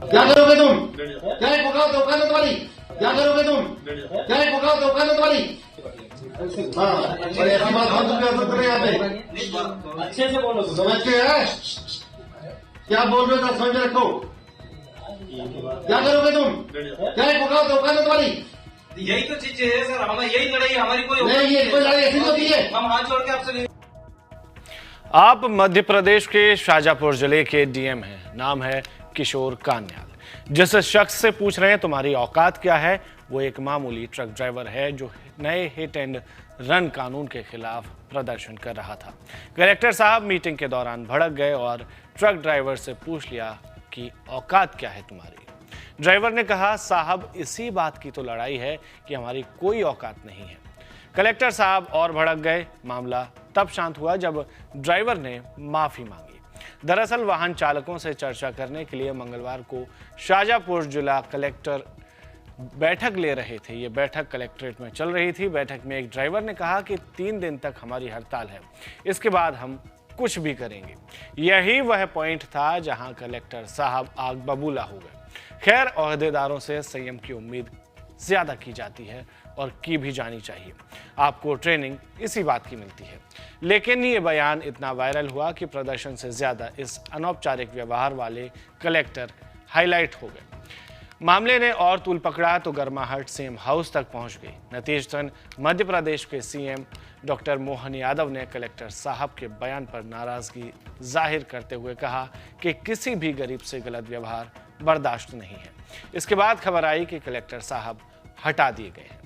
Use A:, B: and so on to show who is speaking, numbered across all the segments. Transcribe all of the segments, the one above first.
A: क्या करोगे तुम? क्या एक मुकाबला औकात वाली? क्या करोगे तुम? क्या एक मुकाबला औकात वाली? हाँ, और ऐसी बात हम तुम कर रहे यहाँ पे अच्छे से बोलो, समझते हैं क्या बोल रहे हो? समझ रखो। क्या करोगे तुम? क्या एक मुकाबला औकात वाली?
B: यही तो चीज है सर, हमें यही लड़ाई, हमारी कोई
A: नहीं, ये कोई लड़ाई ऐसी होती है।
B: हम हाथ जोड़ के आपसे
C: आप मध्य प्रदेश के शाजापुर जिले के डीएम हैं, नाम है किशोर कान्याल। जिस शख्स से पूछ रहे हैं तुम्हारी औकात क्या है, वो एक मामूली ट्रक ड्राइवर है जो नए हिट एंड रन कानून के खिलाफ प्रदर्शन कर रहा था। कलेक्टर साहब मीटिंग के दौरान भड़क गए और ट्रक ड्राइवर से पूछ लिया कि औकात क्या है तुम्हारी। ड्राइवर ने कहा, साहब इसी बात की तो लड़ाई है कि हमारी कोई औकात नहीं है। कलेक्टर साहब और भड़क गए। मामला तब शांत हुआ जब ड्राइवर ने माफी मांगी। दरअसल वाहन चालकों से चर्चा करने के लिए मंगलवार को शाजापुर जिला कलेक्टर बैठक ले रहे थे। ये बैठक कलेक्ट्रेट में चल रही थी। बैठक में एक ड्राइवर ने कहा कि 3 दिन तक हमारी हड़ताल है, इसके बाद हम कुछ भी करेंगे। यही वह पॉइंट था जहां कलेक्टर साहब आग बबूला हो गए। खैर, ओहदेदारों से संयम की उम्मीद ज्यादा की जाती है और की भी जानी चाहिए। आपको ट्रेनिंग इसी बात की मिलती है। लेकिन ये बयान इतना वायरल हुआ कि प्रदर्शन से ज्यादा इस अनौपचारिक व्यवहार वाले कलेक्टर हाईलाइट हो गए। मामले ने और तूल पकड़ा तो गर्माहट सीएम हाउस तक पहुंच गई। नतीजतन मध्य प्रदेश के सीएम डॉक्टर मोहन यादव ने कलेक्टर साहब के बयान पर नाराजगी जाहिर करते हुए कहा कि किसी भी गरीब से गलत व्यवहार बर्दाश्त नहीं है। इसके बाद खबर आई कि कलेक्टर साहब हटा दिए गए हैं।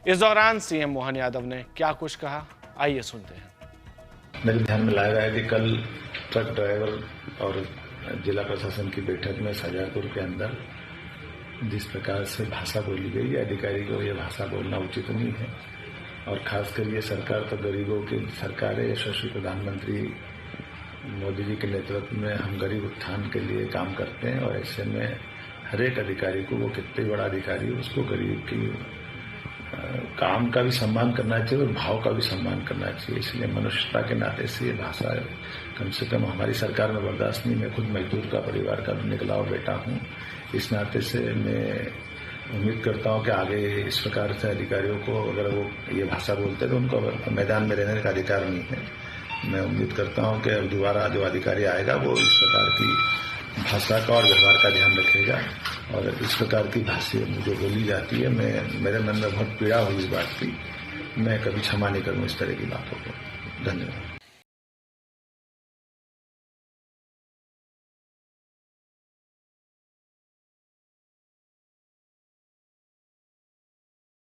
C: इस दौरान सीएम मोहन यादव ने क्या कुछ कहा, आइए सुनते हैं।
D: मेरे ध्यान में लाया है कि कल ट्रक ड्राइवर और जिला प्रशासन की बैठक में शाजापुर के अंदर जिस प्रकार से भाषा बोली गई, अधिकारी को यह भाषा बोलना उचित नहीं है। और खासकर ये सरकार तो गरीबों की सरकार है। यशस्वी प्रधानमंत्री मोदी जी के नेतृत्व में हम गरीब उत्थान के लिए काम करते हैं और ऐसे में हर एक अधिकारी को, वो कितने बड़ा अधिकारी हो, उसको गरीब की काम का भी सम्मान करना चाहिए और भाव का भी सम्मान करना चाहिए। इसलिए मनुष्यता के नाते से ये भाषा कम से कम हमारी सरकार में बर्दाश्त नहीं। मैं खुद मजदूर का परिवार का निकला हुआ बेटा हूँ। इस नाते से मैं उम्मीद करता हूँ कि आगे इस प्रकार से अधिकारियों को अगर वो ये भाषा बोलते हैं तो उनको मैदान में रहने का अधिकार नहीं है। मैं उम्मीद करता हूँ कि दोबारा जो अधिकारी आएगा वो इस प्रकार की भाषा का और व्यवहार का ध्यान रखेगा। और इस प्रकार की भाषा जो बोली जाती है, मेरे मन में बहुत पीड़ा हुई इस बात की। मैं कभी क्षमा नहीं करूँ इस तरह की बातों को। धन्यवाद।